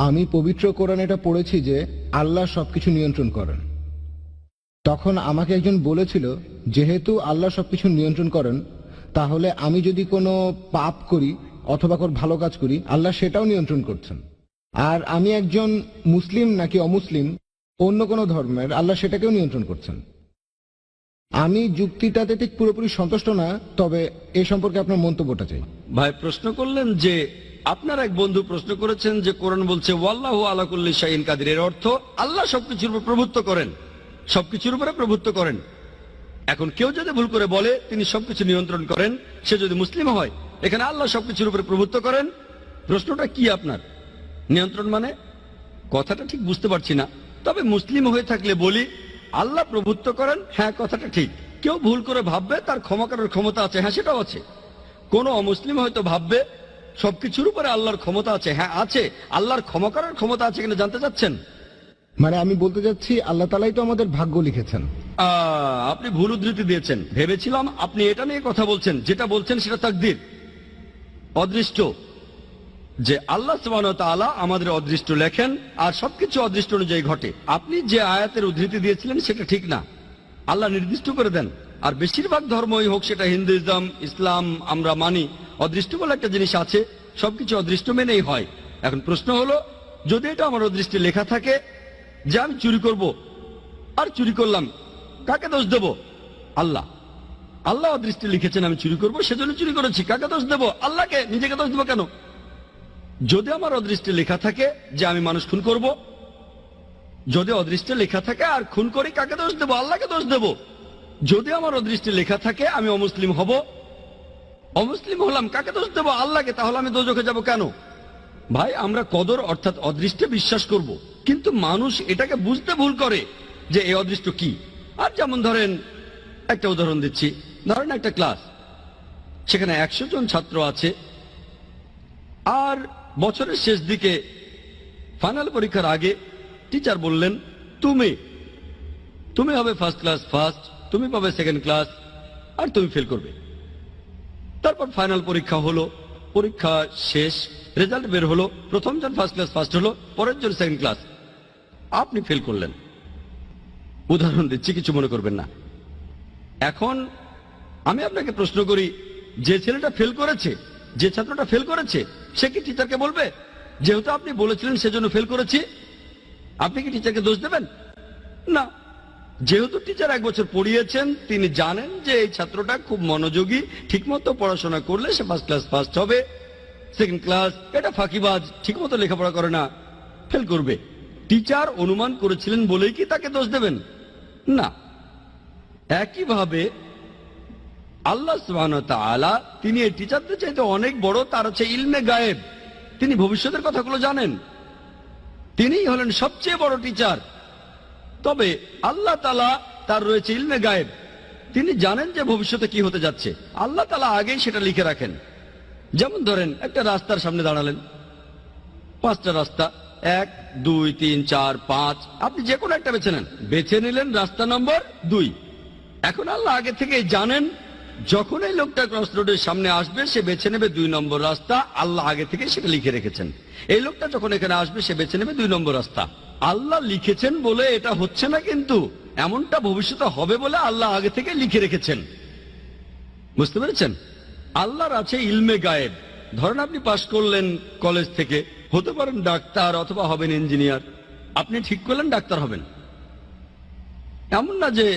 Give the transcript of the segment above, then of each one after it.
আমি পবিত্র কোরআন এটা পড়েছি যে আল্লাহ সবকিছু নিয়ন্ত্রণ করেন। তখন আমাকে একজন বলেছিল, যেহেতু আল্লাহ সবকিছু নিয়ন্ত্রণ করেন, তাহলে আমি যদি কোনো পাপ করি অথবা কোনো ভালো কাজ করি, আল্লাহ সেটাও নিয়ন্ত্রণ করছেন। আর আমি একজন মুসলিম নাকি অমুসলিম, অন্য কোনো ধর্মের, আল্লাহ সেটাকেও নিয়ন্ত্রণ করছেন। আমি যুক্তিটাতে ঠিক পুরোপুরি সন্তুষ্ট না, তবে এ সম্পর্কে আপনার মন্তব্যটা চাই। ভাই প্রশ্ন করলেন যে আপনার এক বন্ধু প্রশ্ন করেছেন যে কোরআন বলছে ওয়াল্লাহু আলা কুল্লি শাইইন কাদির, এর অর্থ আল্লাহ সবকিছুর উপর প্রভুত্ব করেন, সবকিছুর উপরে প্রভুত্ব করেন। এখন কেউ যদি ভুল করে বলে তিনি সবকিছু নিয়ন্ত্রণ করেন, সে যদি মুসলিম হয়, এখানে আল্লাহ সবকিছুর উপরে প্রভুত্ব করেন, প্রশ্নটা কি আপনার? নিয়ন্ত্রণ মানে কথাটা ঠিক বুঝতে পারছি না। তবে মুসলিম হয়ে থাকলে বলি আল্লাহ প্রভুত্ব করেন, হ্যাঁ কথাটা ঠিক। কেউ ভুল করে ভাববে তার ক্ষমা করার ক্ষমতা আছে, হ্যাঁ সেটাও আছে। কোন অমুসলিম হয়তো ভাববে সবকিছুর উপরে আল্লাহর ক্ষমতা আছে, হ্যাঁ আছে। আল্লাহর ক্ষমা করার ক্ষমতা আছে কিনা জানতে চাচ্ছেন? মানে আমি বলতে চাচ্ছি, আল্লাহ তালাই তো আমাদের ভাগ্য লিখেছেন। আপনি ভুল উদ্ধৃতি দিয়েছেন। ভেবেছিলাম আপনি এটা নিয়ে কথা বলছেন। যেটা বলছেন সেটা তাকদীর, অদৃষ্ট, যে আল্লাহ সুবহানাহু ওয়া তাআলা আমাদের অদৃষ্ট লেখেন আর সবকিছু অদৃষ্ট অনুযায়ী ঘটে। আপনি যে আয়াতের উদ্ধৃতি দিয়েছিলেন সেটা ঠিক না। আল্লাহ নির্দিষ্ট করে দেন। আর বেশিরভাগ ধর্মই হোক, সেটা হিন্দুইজম, ইসলাম, আমরা মানি অদৃষ্ট বলে একটা জিনিস আছে, সবকিছু অদৃষ্ট মেনেই হয়। এখন প্রশ্ন হলো, যদি এটা আমার অদৃষ্টে লেখা থাকে যে আমি চুরি করব, আর চুরি করলাম, কাকে দোষ দেব? আল্লাহ। আল্লাহ অদৃষ্টে লিখেছেন আমি চুরি করব, সেজন্য চুরি করেছি, কাকে দোষ দেব? আল্লাহকে। নিজেকে দোষ দেবো কেন? যদি আমার অদৃষ্টে লেখা থাকে যে আমি মানুষ খুন করব, যদি অদৃষ্টে লেখা থাকে আর খুন করি, কাকে দোষ দেব? আল্লাহকে দোষ দেব। যদি আমার অদৃষ্টে লেখা থাকে আমি অমুসলিম হব, অমুসলিম হলাম, কাকে দোষ দেব? আল্লাহকে। তাহলে আমি দোজখে যাব কেন? ভাই আমরা কদর অর্থাৎ অদৃষ্টে বিশ্বাস করব, কিন্তু মানুষ এটাকে বুঝতে ভুল করে যে এই অদৃষ্ট কি। আর যেমন ধরেন, একটা উদাহরণ দিচ্ছি, ধরেন একটা ক্লাস, সেখানে 100 জন ছাত্র আছে, আর বছরের শেষ দিকে ফাইনাল পরীক্ষার আগে টিচার বললেন তুমি হবে ফার্স্ট ক্লাস ফার্স্ট, তুমি পাবে সেকেন্ড ক্লাস, আর তুমি ফেল করবে। তারপর ফাইনাল পরীক্ষা হলো, পরীক্ষা শেষ, রেজাল্ট বের হলো, প্রথম জন ফার্স্ট ক্লাস ফার্স্ট হলো, পরের জন সেকেন্ড ক্লাস, আপনি ফেল করলেন। উদাহরণ দিচ্ছি, কিছু মনে করবেন না। এখন আমি আপনাকে প্রশ্ন করি, যে ছেলেটা ফেল করেছে, যে ছাত্রটা ফেল করেছে, সে কি টিচারকে বলবে যেহেতু আপনি বলেছিলেন সেজন্য ফেল করেছি? আপনি কি টিচারকে দোষ দেবেন? না। যেহেতু টিচার 1 বছর পড়িয়েছেন, তিনি জানেন যে এই ছাত্রটা খুব মনোযোগী, ঠিকমতো পড়াশোনা করলে সে ফার্স্ট ক্লাস ফার্স্ট হবে, সেকেন্ড ক্লাস, এটা ফাঁকিবাজ, ঠিকমতো লেখাপড়া করে না, ফেল করবে। টিচার অনুমান করেছিলেন বলেই কি তাকে দোষ দেবেন? না। একইভাবে আল্লাহ সুবহানাহু ওয়া তাআলা, তিনি এই টিচারদের চাইতে অনেক বড়, তার হচ্ছে ইলমে গায়েব, তিনি ভবিষ্যতের কথাগুলো জানেন, তিনিই হলেন সবচেয়ে বড় টিচার। তবে আল্লাহ তাআলা, তার রয়েছে ইলমে গায়েব, তিনি জানেন যে ভবিষ্যতে কি হতে যাচ্ছে, আল্লাহ তাআলা আগেই সেটা লিখে রাখেন। যেমন ধরেন একটা রাস্তার সামনে দাঁড়ালেন, 5টা রাস্তা, 1 2 3 4 5, আপনি যে কোনো একটা বেছে নেন, বেছে নিলেন রাস্তা নম্বর 2। এখন আল্লাহ আগে থেকেই জানেন যখন এই লোকটা ক্রস রোডের সামনে আসবে সে বেছে নেবে 2 নম্বর রাস্তা, আল্লাহ আগে থেকে সেটা লিখে রেখেছেন। এই লোকটা যখন এখানে আসবে সে বেছে নেবে 2 নম্বর রাস্তা, আল্লাহ লিখেছেন বলে এটা হচ্ছে না, কিন্তু এমনটা ভবিষ্যতে হবে বলে আল্লাহ আগে থেকে লিখে রেখেছেন। বুঝতে পেরেছেন? আল্লাহর আছে ইলমে গায়েব। ধরেন আপনি পাশ করলেন কলেজ থেকে, হতে পারেন ডাক্তার অথবা হবেন ইঞ্জিনিয়ার, আপনি ঠিক করলেন ডাক্তার হবেন। এমন না যে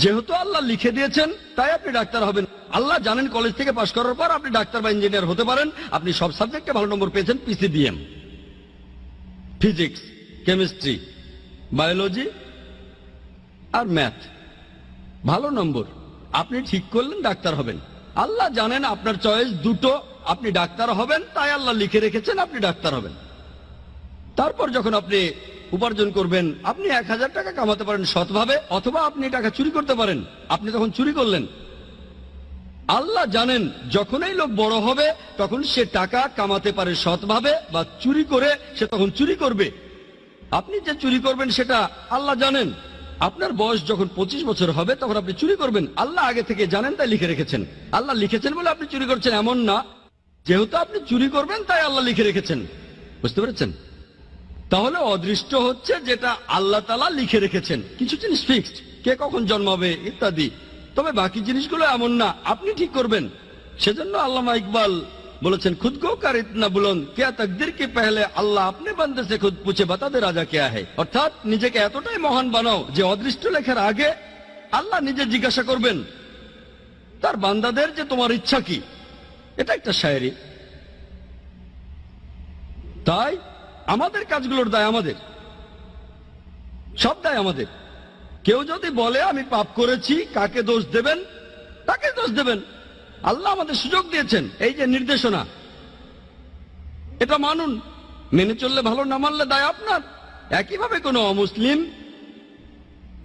যেহেতু আল্লাহ লিখে দিয়েছেন তাই আপনি ডাক্তার হবেন। আল্লাহ জানেন কলেজ থেকে পাশ করার পর আপনি ডাক্তার বা ইঞ্জিনিয়ার হতে পারেন। আপনি সব সাবজেক্টে ভালো নম্বর পেয়েছেন, পিসিবিএম, ফিজিক্স, কেমিস্ট্রি, বায়োলজি আর ম্যাথ, ভালো নম্বর, আপনি ঠিক করলেন ডাক্তার হবেন। আল্লাহ জানেন আপনার চয়েস দুটো, আপনি ডাক্তার হবেন, তাই আল্লাহ লিখে রেখেছেন আপনি ডাক্তার হবেন। তারপর যখন আপনি উপার্জন করবেন, আপনি 1000 টাকা কামাতে পারেন সৎভাবে, অথবা আপনি টাকা চুরি করতে পারেন, আপনি তখন চুরি করলেন। আল্লাহ জানেন যখন এই লোক বড় হবে তখন সে টাকা কামাতে পারে সৎভাবে, বা চুরি করে সে তখন চুরি করবে। আপনি যে চুরি করবেন সেটা আল্লাহ জানেন। আপনার বয়স যখন 25 বছর হবে তখন আপনি চুরি করবেন, আল্লাহ আগে থেকে জানেন তাই লিখে রেখেছেন। আল্লাহ লিখেছেন বলে আপনি চুরি করছেন এমন না, যেহেতু আপনি চুরি করবেন তাই আল্লাহ লিখে রেখেছেন। বুঝতে পেরেছেন? তাহলে অদৃষ্ট হচ্ছে যেটা আল্লাহ তাআলা লিখে রেখেছেন, কিছু জিনিস ফিক্সড, কে কখন জন্মাবে ইত্যাদি। তবে বাকি জিনিসগুলো এমন না, আপনি ঠিক করবেন। সেজন্য আল্লামা ইকবাল বলেছেন, খুদ কো কার ইতনা বুলন্দ কিয়া তকদির কে পহলে আল্লাহ আপনি বান্দে সে খুদ পুছে বাতা দে রাজা কিয়া है। অর্থাৎ নিজেকে এতটাই মহান বানাও যে অদৃষ্ট লেখার আগে আল্লাহ নিজে জিজ্ঞাসা করবেন তার বান্দাদের যে তোমার ইচ্ছা কি। এটা একটা শায়েরি। তাই আমাদের কাজগুলোর দায় আমাদের, সব দায় আমাদের। কেউ যদি বলে আমি পাপ করেছি, কাকে দোষ দেবেন? তাকে দোষ দেবেন। আল্লাহ আমাদের সুযোগ দিয়েছেন, এই যে নির্দেশনা, এটা মানুন। মেনে চললে ভালো, না মানলে দায় আপনার। একইভাবে কোনো অমুসলিম,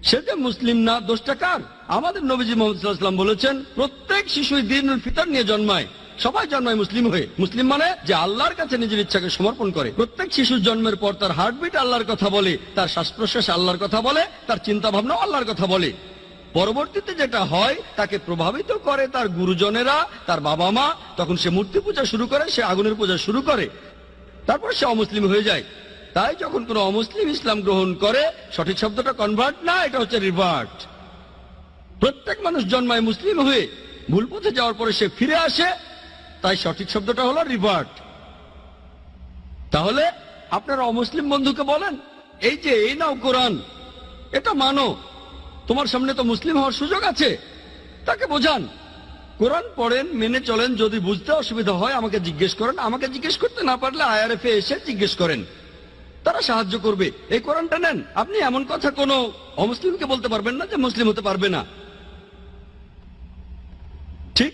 সে যে মুসলিম না, দোষটা কার? আমাদের নবীজি মুহাম্মদ সাল্লাল্লাহু আলাইহি ওয়াসাল্লাম বলেছেন, প্রত্যেক শিশুই দ্বীনুল ফিতর নিয়ে জন্মায়। সবাই জন্মায় মুসলিম হয়ে। মুসলিম মানে যে আল্লাহর কাছে নিজের ইচ্ছাকে সমর্পণ করে। প্রত্যেক শিশুর জন্মের পর তার হার্টবিট আল্লাহর কথা বলে, তার শ্বাস প্রশ্বাস আল্লাহর কথা বলে, তার চিন্তা ভাবনা আল্লাহর কথা বলে। পরবর্তীতে যেটা হয় তাকে প্রভাবিত করে তার গুরুজনেরা, তার বাবা মা। তখন সে মূর্তি পূজা শুরু করে, সে আগুনের পূজা শুরু করে, তারপর সে অমুসলিম হয়ে যায়। তাই যখন কোনো অমুসলিম ইসলাম গ্রহণ করে, সঠিক শব্দটা কনভার্ট না, এটা হচ্ছে রিভার্ট। প্রত্যেক মানুষ জন্মায় মুসলিম হয়ে, ভুল পথে যাওয়ার পরে সে ফিরে আসে, তাই সঠিক শব্দটা হলো রিভার্ট। তাহলে আপনারা অমুসলিম বন্ধুকে বলেন, এই যে এই নাও কোরআন, এটা মানো, তোমার সামনে তো মুসলিম হওয়ার সুযোগ আছে। তাকে বোঝান, কোরআন পড়েন, মেনে চলেন। যদি বুঝতে অসুবিধা হয় আমাকে জিজ্ঞেস করেন, আমাকে জিজ্ঞেস করতে না পারলে IRF এ এসে জিজ্ঞেস করেন, তারা সাহায্য করবে। এই কোরআনটা নেন। আপনি এমন কথা কোনো অমুসলিমকে বলতে পারবেন না যে মুসলিম হতে পারবে না। ঠিক,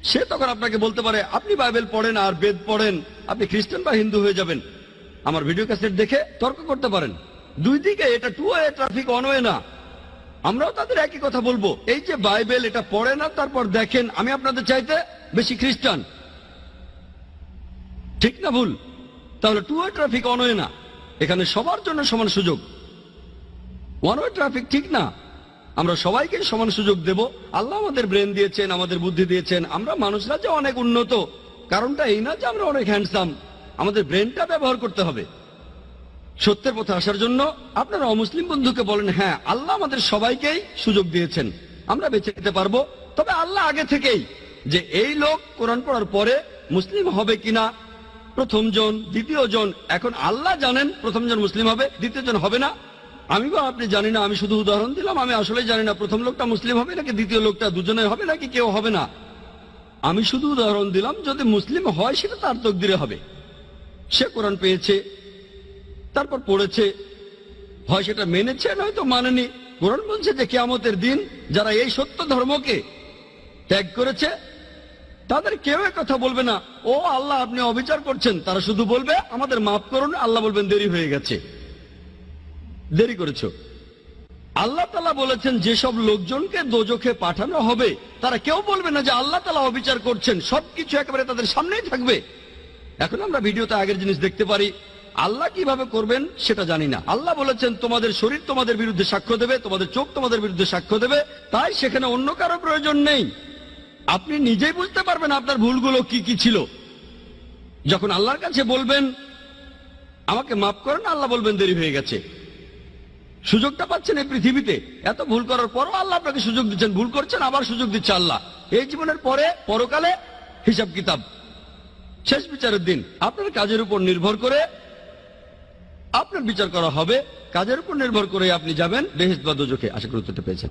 সে তখন আপনাকে বলতে পারে, আপনি বাইবেল পড়েন আর বেদ পড়েন, আপনি খ্রিস্টান বা হিন্দু হয়ে যাবেন। আমার ভিডিও ক্যাসেট দেখে তর্ক করতে পারেন। দুই দিকে, এটা two way traffic, one way না। আমরাও তাদের একই কথা বলবো, এই যে বাইবেল এটা পড়ে না, তারপর দেখেন আমি আপনাদের চাইতে বেশি খ্রিস্টান। ঠিক না ভুল? তাহলে two way traffic, one way না। এখানে সবার জন্য সমান সুযোগ। ওয়ান ওয়ে ট্রাফিক ঠিক না। আমরা সবাইকে সমান সুযোগ দেব। আল্লাহ আমাদের ব্রেন দিয়েছেন, আমাদের বুদ্ধি দিয়েছেন। আমরা মানুষরা যে অনেক উন্নত, কারণটা এই না যে আমরা অনেক হ্যান্ডসাম। আমাদের ব্রেনটা ব্যবহার করতে হবে সত্যের পথে আসার জন্য। আপনারা অমুসলিম বন্ধুকে বলেন, হ্যাঁ আল্লাহ আমাদের সবাইকেই সুযোগ দিয়েছেন, আমরা বেঁচে যেতে পারবো। তবে আল্লাহ আগে থেকেই যে এই লোক কোরআন পড়ার পরে মুসলিম হবে কিনা, প্রথম জন, দ্বিতীয় জন, এখন আল্লাহ জানেন প্রথম জন মুসলিম হবে, দ্বিতীয় জন হবে না। আমি বা আপনি জানি না, আমি শুধু উদাহরণ দিলাম। আমি আসলে জানি না প্রথম লোকটা মুসলিম হবে নাকি দ্বিতীয় লোকটা, দুজনে হবে নাকি কেউ হবে না। আমি শুধু উদাহরণ দিলাম, যদি মুসলিম হয় সেটা তার তকদিরে হবে। সে কোরআন পেয়েছে, তারপর পড়েছে, হয় সেটা মেনেছে নয়তো মানেনি। কোরআন বলছে যে কিয়ামতের দিন যারা এই সত্য ধর্মকে ত্যাগ করেছে তাদের কেউ কথা বলবে না, ও আল্লাহ আপনি অবিচার করছেন। তারা শুধু বলবে আমাদের মাফ করুন। আল্লাহ বলবেন দেরি হয়ে গেছে, দেরি করেছ। আল্লাহ তাআলা বলেছেন যেসব লোকজনকে দোজখে পাঠানো হবে তারা কেউ বলবে না যে আল্লাহ তাআলা অবিচার করছেন। সবকিছু একেবারে তাদের সামনেই থাকবে। এখন আমরা ভিডিওতে আগের জিনিস দেখতে পারি, আল্লাহ কিভাবে করবেন সেটা জানি না। আল্লাহ বলেছেন তোমাদের শরীর তোমাদের বিরুদ্ধে সাক্ষ্য দেবে, তোমাদের চোখ তোমাদের বিরুদ্ধে সাক্ষ্য দেবে। তাই সেখানে অন্য কারো প্রয়োজন নেই। আপনি নিজেই বুঝতে পারবেন আপনার ভুলগুলো কি কি ছিল। যখন আল্লাহর কাছে বলবেন আমাকে মাফ করেন, আল্লাহ বলবেন দেরি হয়ে গেছে। সুযোগটা পাচ্ছেন এই পৃথিবীতে, এত ভুল করার পরও আল্লাহ আপনাকে সুযোগ দিচ্ছেন। ভুল করছেন, আবার সুযোগ দিচ্ছে আল্লাহ। এই জীবনের পরে পরকালে হিসাব কিতাব, শেষ বিচারের দিন আপনার কাজের উপর নির্ভর করে আপনার বিচার করা হবে। কাজের উপর নির্ভর করে আপনি যাবেন বেহেশত বা দোজখে। আশা করি উত্তরটা পেয়েছেন।